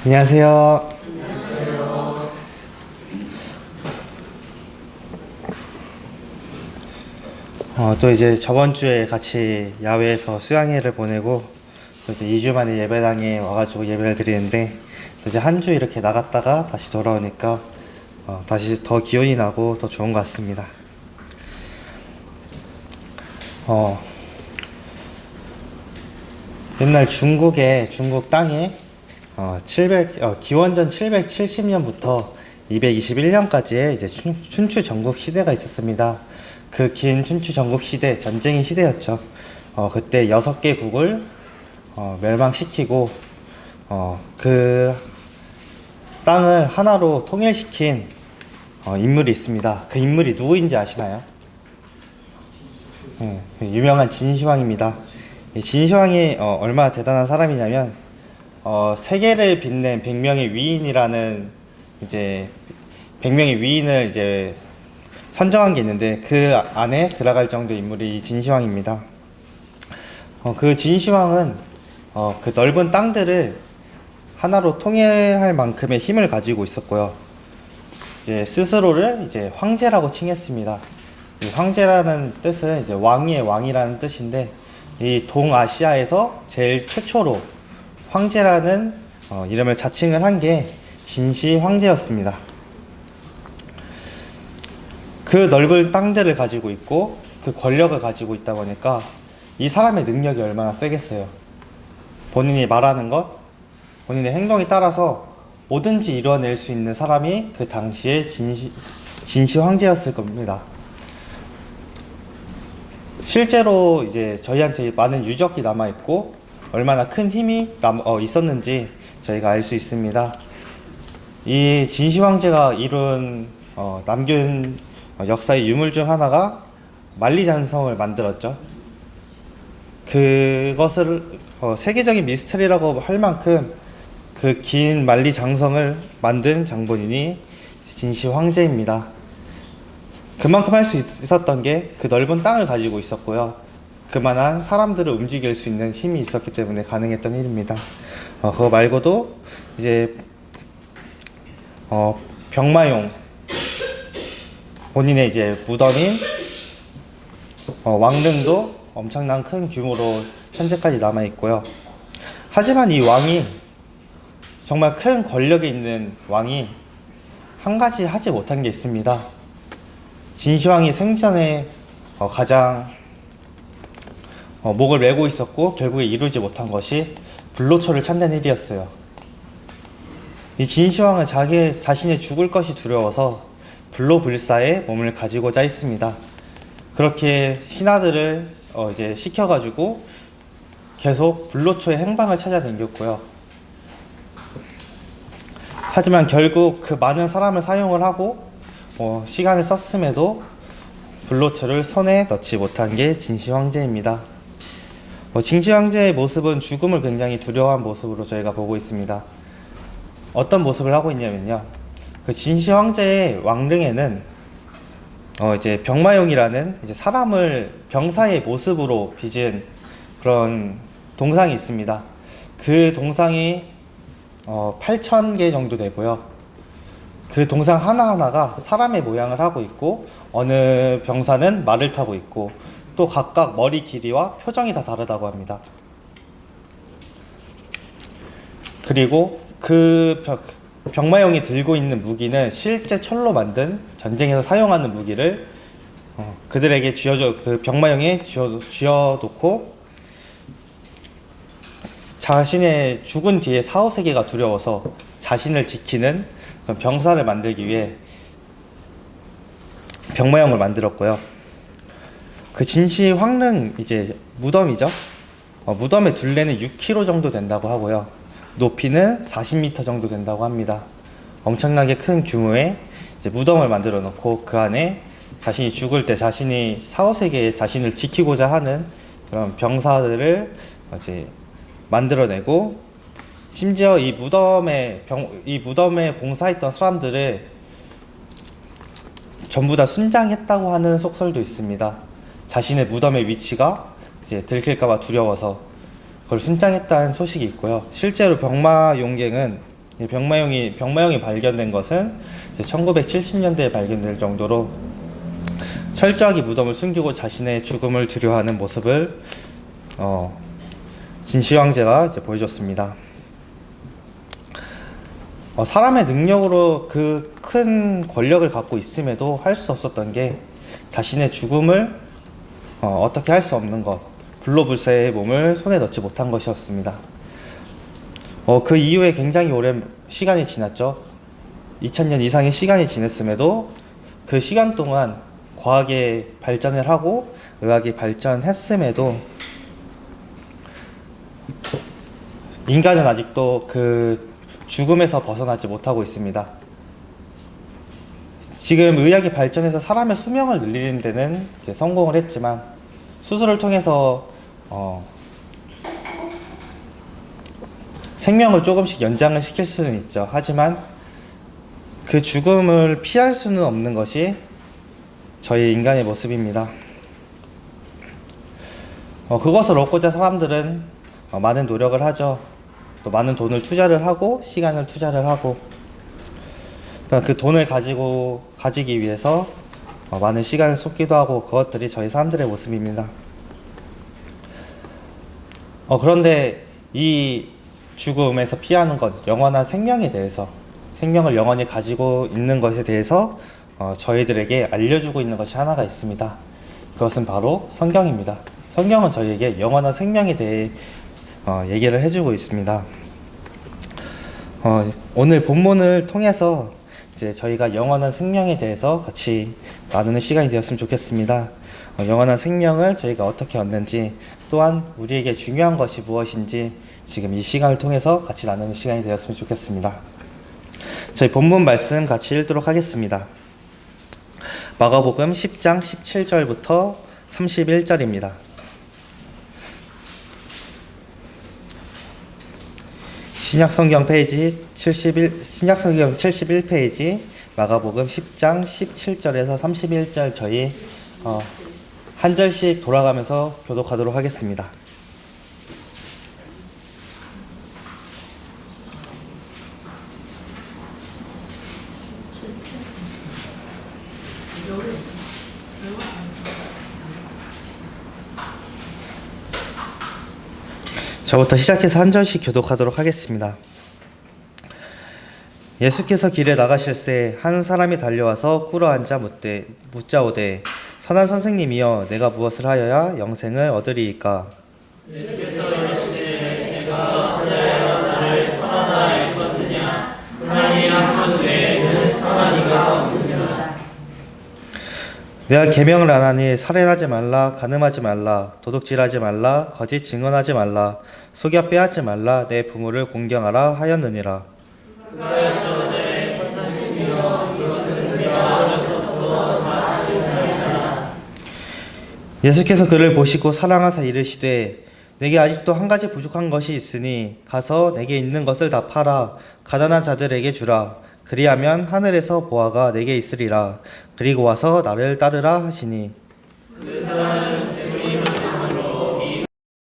안녕하세요. 또 이제 저번 주에 같이 야외에서 수양회를 보내고 또 이제 2주 만에 예배당에 와가지고 예배를 드리는데 또 이제 한 주 이렇게 나갔다가 다시 돌아오니까 다시 더 기운이 나고 더 좋은 것 같습니다. 옛날 중국 땅에 기원전 770년부터 221년까지의 이제 춘추 전국 시대가 있었습니다. 그 긴 춘추 전국 시대, 전쟁의 시대였죠. 그때 6개 국을 멸망시키고 그 땅을 하나로 통일시킨 인물이 있습니다. 그 인물이 누구인지 아시나요? 네, 유명한 진시황입니다. 이 진시황이 얼마나 대단한 사람이냐면 세계를 빛낸 100명의 위인이라는 이제 100명의 위인을 이제 선정한 게 있는데 그 안에 들어갈 정도의 인물이 진시황입니다. 그 진시황은 그 넓은 땅들을 하나로 통일할 만큼의 힘을 가지고 있었고요. 이제 스스로를 이제 황제라고 칭했습니다. 이 황제라는 뜻은 이제 왕의 왕이라는 뜻인데 이 동아시아에서 제일 최초로 황제라는 이름을 자칭을 한 게 진시 황제였습니다. 그 넓은 땅들을 가지고 있고 그 권력을 가지고 있다 보니까 이 사람의 능력이 얼마나 세겠어요. 본인이 말하는 것, 본인의 행동에 따라서 뭐든지 이뤄낼 수 있는 사람이 그 당시에 진시 황제였을 겁니다. 실제로 이제 저희한테 많은 유적이 남아있고 얼마나 큰 힘이 있었는지 저희가 알 수 있습니다. 이 진시 황제가 남긴 역사의 유물 중 하나가 만리장성을 만들었죠. 그것을 세계적인 미스터리라고 할 만큼 그 긴 만리장성을 만든 장본인이 진시 황제입니다. 그만큼 할 수 있었던 게 그 넓은 땅을 가지고 있었고요. 그만한 사람들을 움직일 수 있는 힘이 있었기 때문에 가능했던 일입니다. 그거 말고도 이제 병마용, 본인의 이제 무덤인 왕릉도 엄청난 큰 규모로 현재까지 남아 있고요. 하지만 이 왕이 정말 큰 권력이 있는 왕이 한 가지 하지 못한 게 있습니다. 진시황이 생전에 가장 목을 메고 있었고 결국에 이루지 못한 것이 불로초를 찾는 일이었어요. 이 진시황은 자신이 죽을 것이 두려워서 불로불사의 몸을 가지고자 했습니다. 그렇게 신하들을 이제 시켜가지고 계속 불로초의 행방을 찾아다녔고요. 하지만 결국 그 많은 사람을 사용을 하고 시간을 썼음에도 불로초를 손에 넣지 못한 게 진시 황제입니다. 진시 황제의 모습은 죽음을 굉장히 두려워한 모습으로 저희가 보고 있습니다. 어떤 모습을 하고 있냐면요. 그 진시 황제의 왕릉에는 이제 병마용이라는 이제 사람을 병사의 모습으로 빚은 그런 동상이 있습니다. 그 동상이 8,000개 정도 되고요. 그 동상 하나하나가 사람의 모양을 하고 있고 어느 병사는 말을 타고 있고 또 각각 머리 길이와 표정이 다 다르다고 합니다. 그리고 그 병마용이 들고 있는 무기는 실제 철로 만든 전쟁에서 사용하는 무기를 그들에게 그 병마용에 쥐어놓고 자신의 죽은 뒤에 사후세계가 두려워서 자신을 지키는 그런 병사를 만들기 위해 병마용을 만들었고요. 그 진시 황릉 이제 무덤이죠. 무덤의 둘레는 6km 정도 된다고 하고요. 높이는 40m 정도 된다고 합니다. 엄청나게 큰 규모의 이제 무덤을 만들어 놓고 그 안에 자신이 죽을 때 자신이 사후세계에 자신을 지키고자 하는 그런 병사들을 이제 만들어내고 심지어 이 무덤에 봉사했던 사람들을 전부 다 순장했다고 하는 속설도 있습니다. 자신의 무덤의 위치가 이제 들킬까봐 두려워서 그걸 순장했다는 소식이 있고요. 실제로 병마용갱은 병마용이 발견된 것은 이제 1970년대에 발견될 정도로 철저하게 무덤을 숨기고 자신의 죽음을 두려워하는 모습을 진시 황제가 이제 보여줬습니다. 사람의 능력으로 그 큰 권력을 갖고 있음에도 할 수 없었던 게 자신의 죽음을 어떻게 할 수 없는 것, 불로불사의 몸을 손에 넣지 못한 것이었습니다. 그 이후에 굉장히 오랜 시간이 지났죠. 2000년 이상의 시간이 지났음에도 그 시간 동안 과학이 발전을 하고 의학이 발전했음에도 인간은 아직도 그 죽음에서 벗어나지 못하고 있습니다. 지금 의학이 발전해서 사람의 수명을 늘리는 데는 이제 성공을 했지만 수술을 통해서 생명을 조금씩 연장을 시킬 수는 있죠. 하지만 그 죽음을 피할 수는 없는 것이 저희 인간의 모습입니다. 그것을 얻고자 사람들은 많은 노력을 하죠. 또 많은 돈을 투자를 하고 시간을 투자를 하고 그 돈을 가지기 위해서 많은 시간을 쏟기도 하고 그것들이 저희 사람들의 모습입니다. 그런데 이 죽음에서 피하는 것, 영원한 생명에 대해서 생명을 영원히 가지고 있는 것에 대해서 저희들에게 알려주고 있는 것이 하나가 있습니다. 그것은 바로 성경입니다. 성경은 저희에게 영원한 생명에 대해 얘기를 해주고 있습니다. 오늘 본문을 통해서 이제 저희가 영원한 생명에 대해서 같이 나누는 시간이 되었으면 좋겠습니다. 영원한 생명을 저희가 어떻게 얻는지, 또한 우리에게 중요한 것이 무엇인지 지금 이 시간을 통해서 같이 나누는 시간이 되었으면 좋겠습니다. 저희 본문 말씀 같이 읽도록 하겠습니다. 마가복음 10장 17절부터 31절입니다. 신약성경 71페이지 마가복음 10장 17절에서 31절 저희 한 절씩 돌아가면서 교독하도록 하겠습니다. 저부터 시작해서 한 절씩 교독하도록 하겠습니다. 예수께서 길에 나가실새 한 사람이 달려와서 꿇어앉아 묻자오되 선한 선생님이여 내가 무엇을 하여야 영생을 얻으리이까? 예수께서 이르시되 내가 어찌하여 나를 선하다 일컫느냐? 하나님 한 분 외에는 선한 이가 없느니라. 내가 계명을 안 하니 살인하지 말라, 간음하지 말라, 도둑질하지 말라, 거짓 증언하지 말라, 속여 빼앗지 말라, 내 부모를 공경하라 하였느니라. 그가여쩌되 선생님이여 이것은 내가 어려서부터 다 지켰나이다. 예수께서 그를 보시고 사랑하사 이르시되 내게 아직도 한 가지 부족한 것이 있으니 가서 내게 있는 것을 다 팔아 가난한 자들에게 주라. 그리하면 하늘에서 보화가 내게 있으리라. 그리고 와서 나를 따르라 하시니 그 사람은 재물이 많음으로 이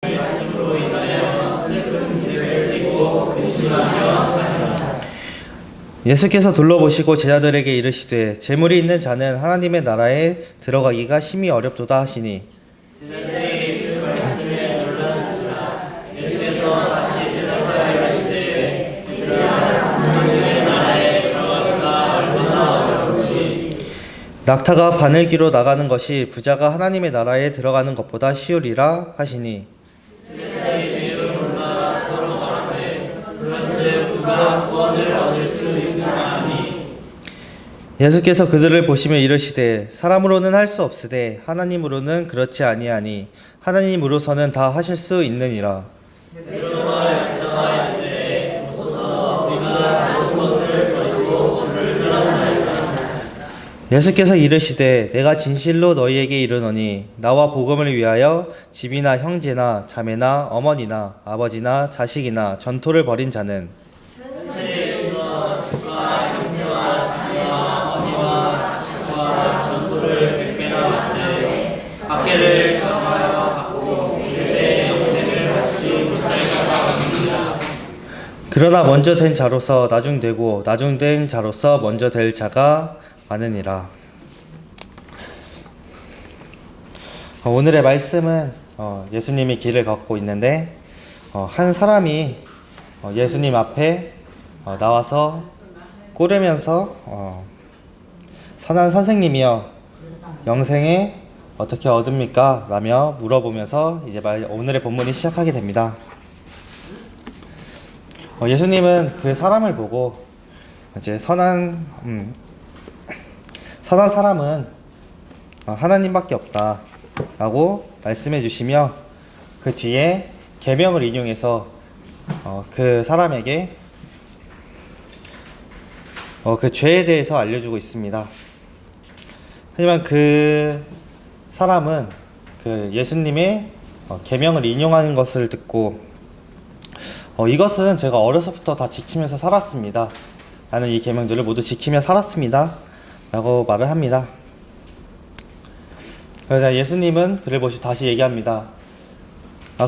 말씀으로 인하여 슬픈 기색을 띠고 근심하며 가니라. 예수께서 둘러보시고 제자들에게 이르시되 재물이 있는 자는 하나님의 나라에 들어가기가 심히 어렵도다 하시니 제자들이 그 말씀에 놀라는지라. 예수께서 다시 대답하여 이르시되 얘들아 하나님의 나라에 들어가기가 얼마나 어려운지 낙타가 바늘기로 나가는 것이 부자가 하나님의 나라에 들어가는 것보다 쉬우리라 하시니 제자들이 이를 몰라 서로 말하되 그런즉 누가 구원을 얻을 수 있나니. 예수께서 그들을 보시며 이르시되 사람으로는 할 수 없으되 하나님으로는 그렇지 아니하니 하나님으로서는 다 하실 수 있느니라. 베드로가 여짜이르되 보소서 우리가 모든 것을 버리고 주를 따랐나이다. 예수께서 이르시되 내가 진실로 너희에게 이르노니 나와 복음을 위하여 집이나 형제나 자매나 어머니나 아버지나 자식이나 전토를 벌인 자는 현세에 있어 집과 형제와 자매와 어머니와 자식과 전도를 백배나 받되 밖에를 경하여 받고 그새 영생을 받지 못할까봐 합니다. 그러나 먼저 된 자로서 나중되고 나중된 자로서 먼저 될 자가 많으니라. 오늘의 말씀은 예수님이 길을 걷고 있는데 한 사람이 예수님 앞에 나와서 꾸르면서 선한 선생님이여 영생에 어떻게 얻습니까? 라며 물어보면서 이제 오늘의 본문이 시작하게 됩니다. 예수님은 그 사람을 보고 이제 선한 사람은 하나님밖에 없다 라고 말씀해 주시며 그 뒤에 계명을 인용해서 그 사람에게 그 죄에 대해서 알려주고 있습니다. 하지만 그 사람은 그 예수님의 계명을 인용하는 것을 듣고 이것은 제가 어려서부터 다 지키면서 살았습니다. 나는 이 계명들을 모두 지키며 살았습니다. 라고 말을 합니다. 그러자 예수님은 그를 보시고 다시 얘기합니다.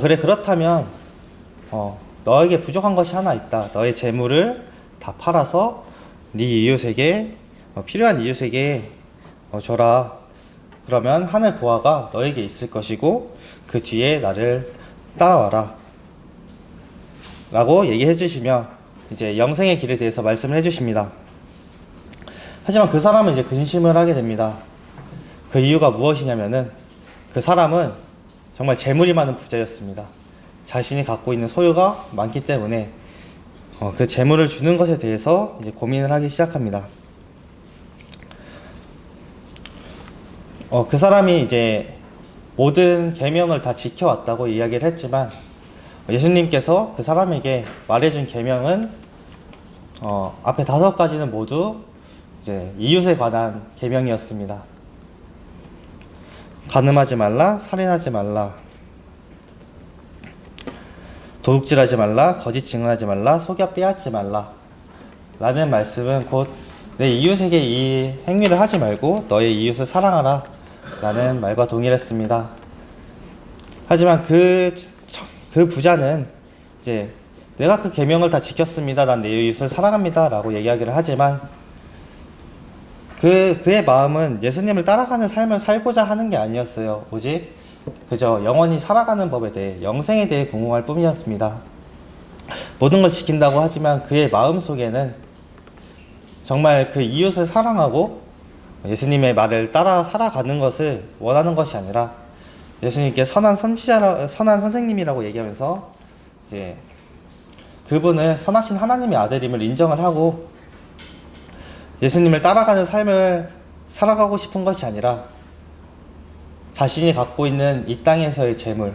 그래 그렇다면 너에게 부족한 것이 하나 있다. 너의 재물을 다 팔아서 네 이웃에게 필요한 이웃에게 줘라. 그러면 하늘 보화가 너에게 있을 것이고 그 뒤에 나를 따라와라. 라고 얘기해 주시며 이제 영생의 길에 대해서 말씀을 해 주십니다. 하지만 그 사람은 이제 근심을 하게 됩니다. 그 이유가 무엇이냐면은 그 사람은 정말 재물이 많은 부자였습니다. 자신이 갖고 있는 소유가 많기 때문에 그 재물을 주는 것에 대해서 이제 고민을 하기 시작합니다. 그 사람이 이제 모든 계명을 다 지켜왔다고 이야기를 했지만 예수님께서 그 사람에게 말해준 계명은 앞에 5가지는 모두 이제 이웃에 관한 계명이었습니다. 간음하지 말라, 살인하지 말라, 도둑질하지 말라, 거짓 증언하지 말라, 속여 빼앗지 말라 라는 말씀은 곧 내 이웃에게 이 행위를 하지 말고 너의 이웃을 사랑하라 라는 말과 동일했습니다. 하지만 그 부자는 이제 내가 그 계명을 다 지켰습니다. 난 내 이웃을 사랑합니다. 라고 얘기하기를 하지만 그의 마음은 예수님을 따라가는 삶을 살고자 하는 게 아니었어요. 오직 그저 영원히 살아가는 법에 대해 영생에 대해 궁금할 뿐이었습니다. 모든 걸 지킨다고 하지만 그의 마음 속에는 정말 그 이웃을 사랑하고 예수님의 말을 따라 살아가는 것을 원하는 것이 아니라 예수님께 선한 선생님이라고 얘기하면서 이제 그분을 선하신 하나님의 아들임을 인정을 하고 예수님을 따라가는 삶을 살아가고 싶은 것이 아니라 자신이 갖고 있는 이 땅에서의 재물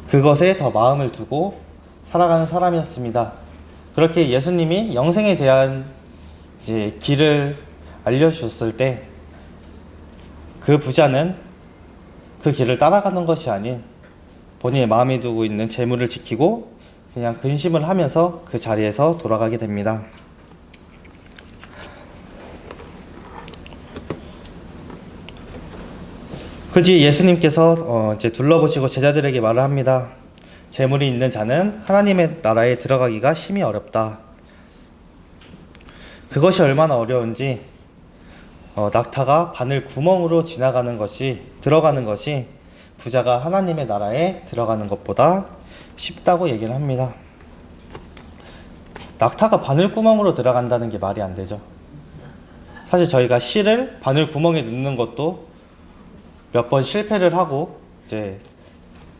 그것에 더 마음을 두고 살아가는 사람이었습니다. 그렇게 예수님이 영생에 대한 이제 길을 알려주셨을 때 그 부자는 그 길을 따라가는 것이 아닌 본인의 마음에 두고 있는 재물을 지키고 그냥 근심을 하면서 그 자리에서 돌아가게 됩니다. 그 뒤에 예수님께서 이제 둘러보시고 제자들에게 말을 합니다. 재물이 있는 자는 하나님의 나라에 들어가기가 심히 어렵다. 그것이 얼마나 어려운지 낙타가 바늘 구멍으로 들어가는 것이 부자가 하나님의 나라에 들어가는 것보다 쉽다고 얘기를 합니다. 낙타가 바늘 구멍으로 들어간다는 게 말이 안 되죠. 사실 저희가 실을 바늘 구멍에 넣는 것도 몇 번 실패를 하고 이제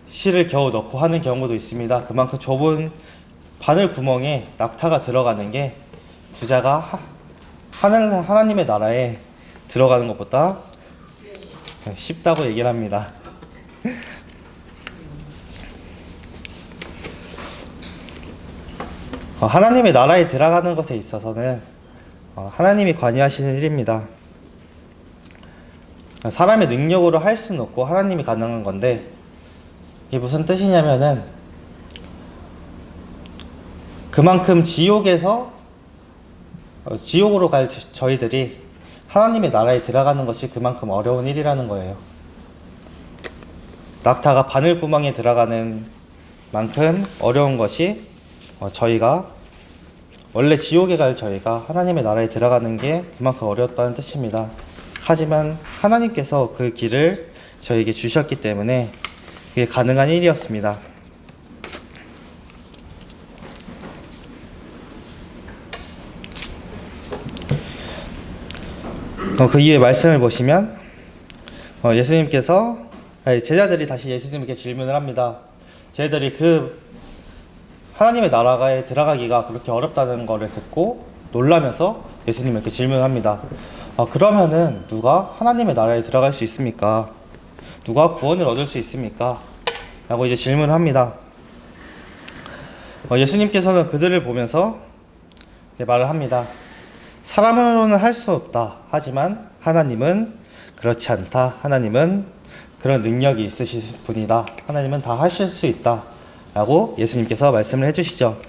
실을 겨우 넣고 하는 경우도 있습니다. 그만큼 좁은 바늘 구멍에 낙타가 들어가는 게 부자가 하나님의 나라에 들어가는 것보다 쉽다고 얘기를 합니다. 하나님의 나라에 들어가는 것에 있어서는 하나님이 관여하시는 일입니다. 사람의 능력으로 할 수는 없고 하나님이 가능한 건데 이게 무슨 뜻이냐면은 그만큼 지옥으로 갈 저희들이 하나님의 나라에 들어가는 것이 그만큼 어려운 일이라는 거예요. 낙타가 바늘구멍에 들어가는 만큼 어려운 것이 저희가 원래 지옥에 갈 저희가 하나님의 나라에 들어가는 게 그만큼 어려웠다는 뜻입니다. 하지만 하나님께서 그 길을 저에게 주셨기 때문에 그게 가능한 일이었습니다. 그 이후에 말씀을 보시면 예수님께서 제자들이 다시 예수님께 질문을 합니다. 제자들이 그 하나님의 나라에 들어가기가 그렇게 어렵다는 것을 듣고 놀라면서 예수님에게 질문을 합니다. 그러면은 누가 하나님의 나라에 들어갈 수 있습니까? 누가 구원을 얻을 수 있습니까? 라고 이제 질문을 합니다. 예수님께서는 그들을 보면서 말을 합니다. 사람으로는 할 수 없다. 하지만 하나님은 그렇지 않다. 하나님은 그런 능력이 있으신 분이다. 하나님은 다 하실 수 있다. 라고 예수님께서 말씀을 해주시죠.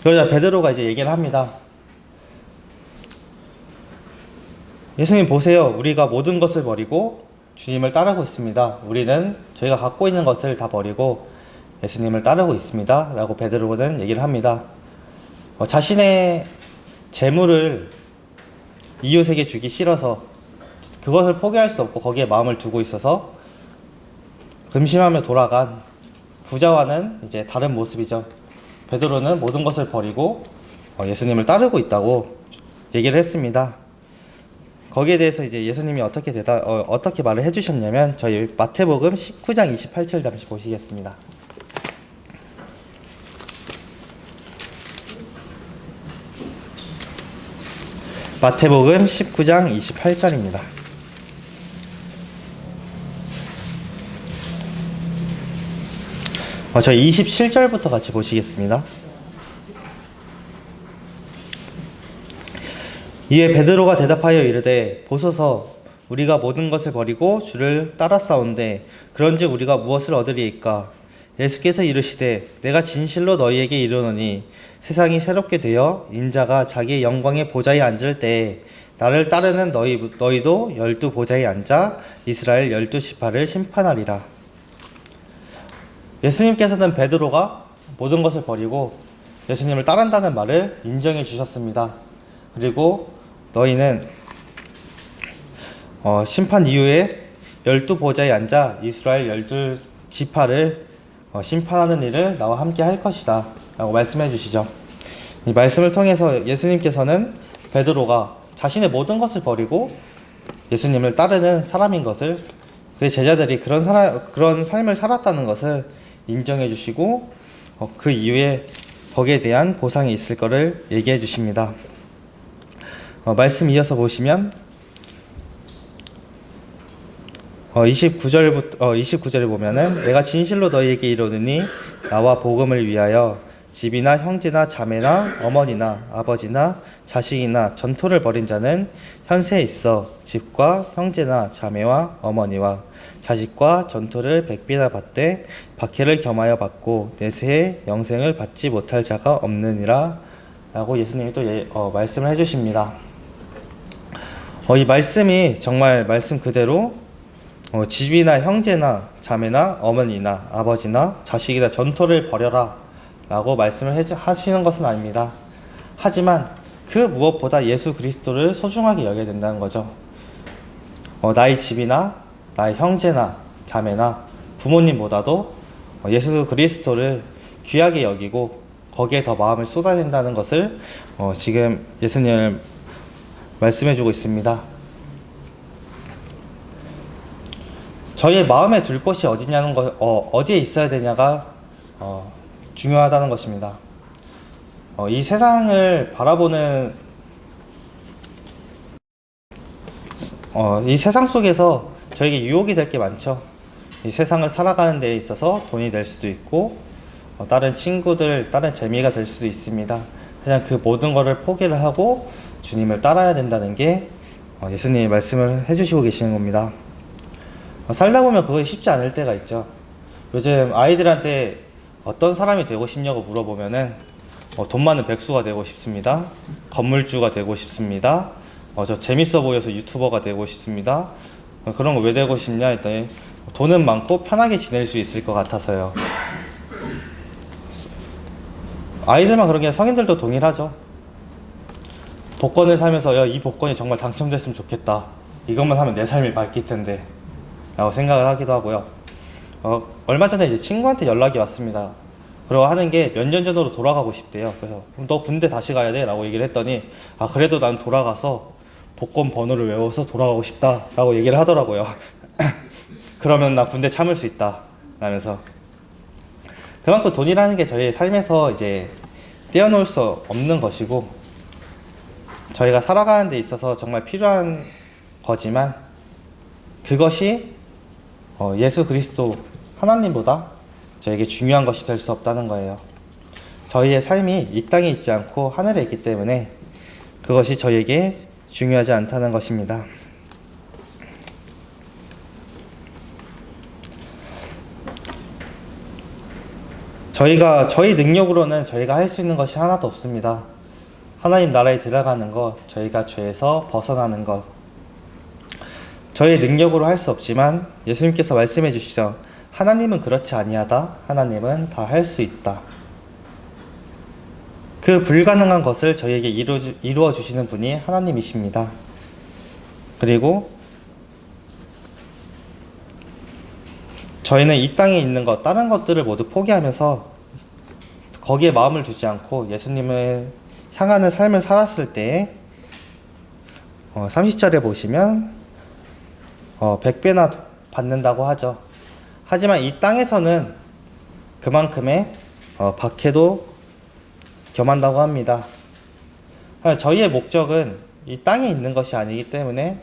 그러자 베드로가 이제 얘기를 합니다. 예수님 보세요. 우리가 모든 것을 버리고 주님을 따르고 있습니다. 우리는 저희가 갖고 있는 것을 다 버리고 예수님을 따르고 있습니다. 라고 베드로는 얘기를 합니다. 자신의 재물을 이웃에게 주기 싫어서 그것을 포기할 수 없고 거기에 마음을 두고 있어서 근심하며 돌아간 부자와는 이제 다른 모습이죠. 베드로는 모든 것을 버리고 예수님을 따르고 있다고 얘기를 했습니다. 거기에 대해서 이제 예수님이 어떻게 말을 해주셨냐면 저희 마태복음 19장 28절 잠시 보시겠습니다. 마태복음 19장 28절입니다. 저희 27절부터 같이 보시겠습니다. 이에 베드로가 대답하여 이르되 보소서 우리가 모든 것을 버리고 주를 따랐사온데 그런즉 우리가 무엇을 얻으리이까? 예수께서 이르시되 내가 진실로 너희에게 이르노니 세상이 새롭게 되어 인자가 자기의 영광의 보좌에 앉을 때에 나를 따르는 너희도 12 보좌에 앉아 이스라엘 12지파를 심판하리라. 예수님께서는 베드로가 모든 것을 버리고 예수님을 따른다는 말을 인정해 주셨습니다. 그리고 너희는 심판 이후에 12 보좌에 앉아 이스라엘 12지파를 심판하는 일을 나와 함께 할 것이다 라고 말씀해 주시죠. 이 말씀을 통해서 예수님께서는 베드로가 자신의 모든 것을 버리고 예수님을 따르는 사람인 것을, 그의 제자들이 그런 삶을 살았다는 것을 인정해 주시고 그 이후에 거기에 대한 보상이 있을 것을 얘기해 주십니다. 말씀 이어서 보시면 29절에 보면은 내가 진실로 너희에게 이르노니 나와 복음을 위하여 집이나 형제나 자매나 어머니나 아버지나 자식이나 전토를 벌인 자는 현세에 있어 집과 형제나 자매와 어머니와 자식과 전토를 100배나 받되 박해를 겸하여 받고 내세에 영생을 받지 못할 자가 없느니라 라고 예수님이 또 말씀을 해주십니다. 이 말씀이 정말 말씀 그대로 집이나 형제나 자매나 어머니나 아버지나 자식이나 전토를 벌여라 라고 말씀을 하시는 것은 아닙니다. 하지만 그 무엇보다 예수 그리스도를 소중하게 여겨야 된다는 거죠. 나의 집이나 나의 형제나 자매나 부모님보다도 예수 그리스도를 귀하게 여기고 거기에 더 마음을 쏟아야 된다는 것을 지금 예수님 말씀해 주고 있습니다. 저희의 마음에 둘 곳이 어디냐는 어디에 있어야 되냐가 중요하다는 것입니다. 이 세상을 바라보는 이 세상 속에서 저에게 유혹이 될 게 많죠. 이 세상을 살아가는 데에 있어서 돈이 될 수도 있고 다른 친구들, 다른 재미가 될 수도 있습니다. 그냥 그 모든 것을 포기를 하고 주님을 따라야 된다는 게 예수님이 말씀을 해주시고 계시는 겁니다. 살다 보면 그것이 쉽지 않을 때가 있죠. 요즘 아이들한테 어떤 사람이 되고 싶냐고 물어보면은 돈 많은 백수가 되고 싶습니다. 건물주가 되고 싶습니다. 저 재밌어 보여서 유튜버가 되고 싶습니다. 그런 거 왜 되고 싶냐 했더니 돈은 많고 편하게 지낼 수 있을 것 같아서요. 아이들만 그런 게 아니라 성인들도 동일하죠. 복권을 사면서 야, 이 복권이 정말 당첨됐으면 좋겠다. 이것만 하면 내 삶이 바뀔 텐데 라고 생각을 하기도 하고요. 얼마 전에 이제 친구한테 연락이 왔습니다. 그리고 하는 게 몇 년 전으로 돌아가고 싶대요. 그래서 너 군대 다시 가야 돼? 라고 얘기를 했더니 그래도 난 돌아가서 복권 번호를 외워서 돌아가고 싶다 라고 얘기를 하더라고요. 그러면 나 군대 참을 수 있다 라면서. 그만큼 돈이라는 게 저희의 삶에서 이제 떼어놓을 수 없는 것이고 저희가 살아가는 데 있어서 정말 필요한 거지만 그것이 예수 그리스도 하나님보다 저에게 중요한 것이 될 수 없다는 거예요. 저희의 삶이 이 땅에 있지 않고 하늘에 있기 때문에 그것이 저에게 중요하지 않다는 것입니다. 저희 능력으로는 저희가 할 수 있는 것이 하나도 없습니다. 하나님 나라에 들어가는 것, 저희가 죄에서 벗어나는 것, 저희 능력으로 할 수 없지만 예수님께서 말씀해 주시죠. 하나님은 그렇지 아니하다. 하나님은 다 할 수 있다. 그 불가능한 것을 저희에게 이루어 주시는 분이 하나님이십니다. 그리고 저희는 이 땅에 있는 것, 다른 것들을 모두 포기하면서 거기에 마음을 두지 않고 예수님을 향하는 삶을 살았을 때 30절에 보시면 100배나 받는다고 하죠. 하지만 이 땅에서는 그만큼의 박해도 겸한다고 합니다. 저희의 목적은 이 땅에 있는 것이 아니기 때문에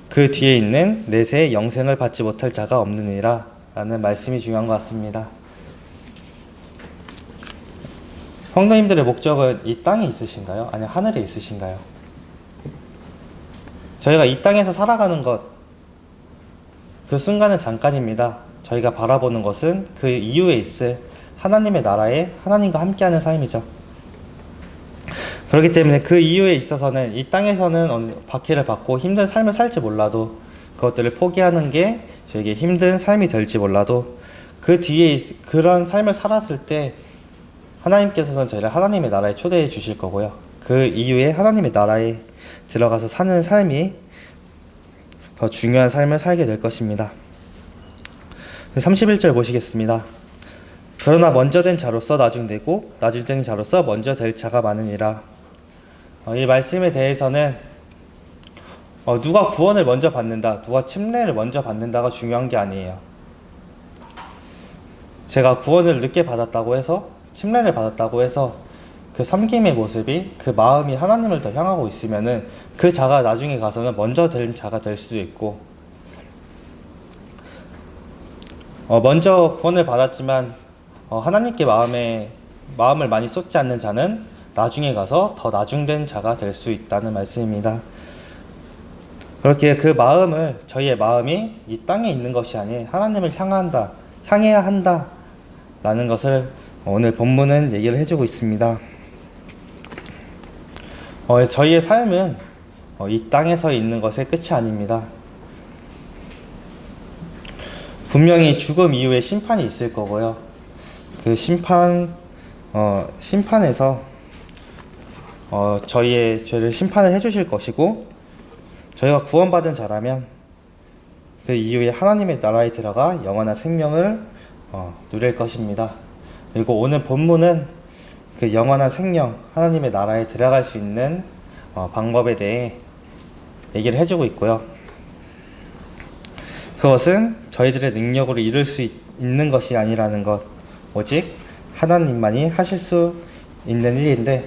그 뒤에 있는 내세의 영생을 받지 못할 자가 없느니라 라는 말씀이 중요한 것 같습니다. 성도님들의 목적은 이 땅에 있으신가요? 아니면 하늘에 있으신가요? 저희가 이 땅에서 살아가는 것, 그 순간은 잠깐입니다. 저희가 바라보는 것은 그 이후에 있을 하나님의 나라에 하나님과 함께하는 삶이죠. 그렇기 때문에 그 이후에 있어서는 이 땅에서는 박해를 받고 힘든 삶을 살지 몰라도 그것들을 포기하는 게 저에게 힘든 삶이 될지 몰라도 그 뒤에 그런 삶을 살았을 때 하나님께서는 저희를 하나님의 나라에 초대해 주실 거고요. 그 이후에 하나님의 나라에 들어가서 사는 삶이 더 중요한 삶을 살게 될 것입니다. 31절 보시겠습니다. 그러나 먼저 된 자로서 나중되고 나중된 자로서 먼저 될 자가 많으니라. 이 말씀에 대해서는 누가 구원을 먼저 받는다, 누가 침례를 먼저 받는다가 중요한 게 아니에요. 제가 구원을 늦게 받았다고 해서, 침례를 받았다고 해서 그 섬김의 모습이, 그 마음이 하나님을 더 향하고 있으면은 그 자가 나중에 가서는 먼저 된 자가 될 수도 있고, 먼저 구원을 받았지만 하나님께 마음을 많이 쏟지 않는 자는 나중에 가서 더 나중된 자가 될 수 있다는 말씀입니다. 그렇게 그 마음을, 저희의 마음이 이 땅에 있는 것이 아닌 하나님을 향해야 한다 라는 것을 오늘 본문은 얘기를 해주고 있습니다. 저희의 삶은 이 땅에서 있는 것의 끝이 아닙니다. 분명히 죽음 이후에 심판이 있을 거고요. 그 심판에서 저희의 죄를 심판을 해주실 것이고, 저희가 구원받은 자라면 그 이후에 하나님의 나라에 들어가 영원한 생명을 누릴 것입니다. 그리고 오늘 본문은 그 영원한 생명, 하나님의 나라에 들어갈 수 있는 방법에 대해 얘기를 해주고 있고요. 그것은 저희들의 능력으로 이룰 수 있는 것이 아니라는 것, 오직 하나님만이 하실 수 있는 일인데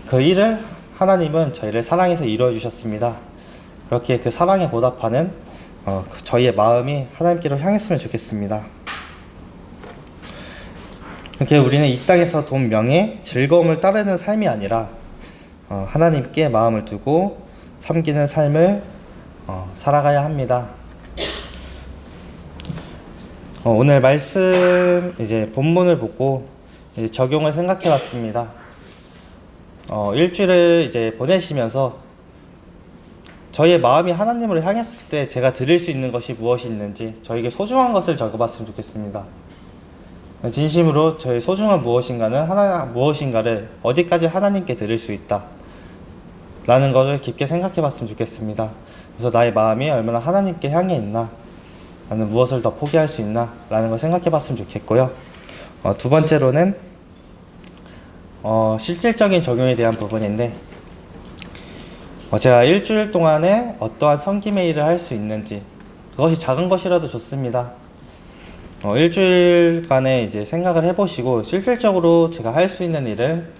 그 일을 하나님은 저희를 사랑해서 이루어 주셨습니다. 그렇게 그 사랑에 보답하는 저희의 마음이 하나님께로 향했으면 좋겠습니다. 이렇게 우리는 이 땅에서 돈, 명예, 즐거움을 따르는 삶이 아니라 하나님께 마음을 두고 섬기는 삶을 살아가야 합니다. 오늘 말씀 이제 본문을 보고 이제 적용을 생각해 봤습니다. 일주일을 이제 보내시면서 저희의 마음이 하나님으로 향했을 때 제가 드릴 수 있는 것이 무엇이 있는지 저에게 소중한 것을 적어봤으면 좋겠습니다. 진심으로 저의 소중한 무엇인가를 어디까지 하나님께 드릴 수 있다 라는 것을 깊게 생각해 봤으면 좋겠습니다. 그래서 나의 마음이 얼마나 하나님께 향해 있나, 나는 무엇을 더 포기할 수 있나 라는 걸 생각해 봤으면 좋겠고요. 두 번째로는 실질적인 적용에 대한 부분인데, 제가 일주일 동안에 어떠한 섬김의 일을 할 수 있는지, 그것이 작은 것이라도 좋습니다. 일주일간에 이제 생각을 해보시고 실질적으로 제가 할 수 있는 일을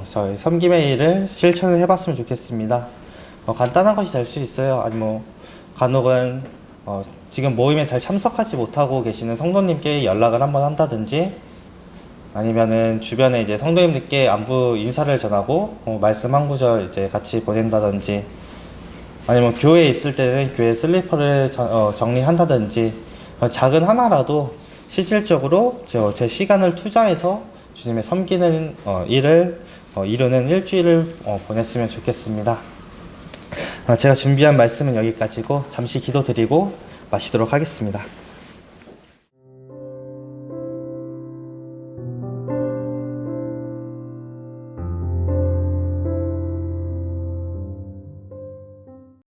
저희 섬김의 일을 실천을 해봤으면 좋겠습니다. 간단한 것이 될 수 있어요. 아니 간혹은 지금 모임에 잘 참석하지 못하고 계시는 성도님께 연락을 한번 한다든지, 아니면은 주변에 이제 성도님들께 안부 인사를 전하고 말씀 한 구절 이제 같이 보낸다든지, 아니면 교회에 있을 때는 교회 슬리퍼를 정리한다든지, 작은 하나라도 실질적으로 제 시간을 투자해서 주님의 섬기는 일을 이루는 일주일을 보냈으면 좋겠습니다. 제가 준비한 말씀은 여기까지고 잠시 기도드리고 마치도록 하겠습니다.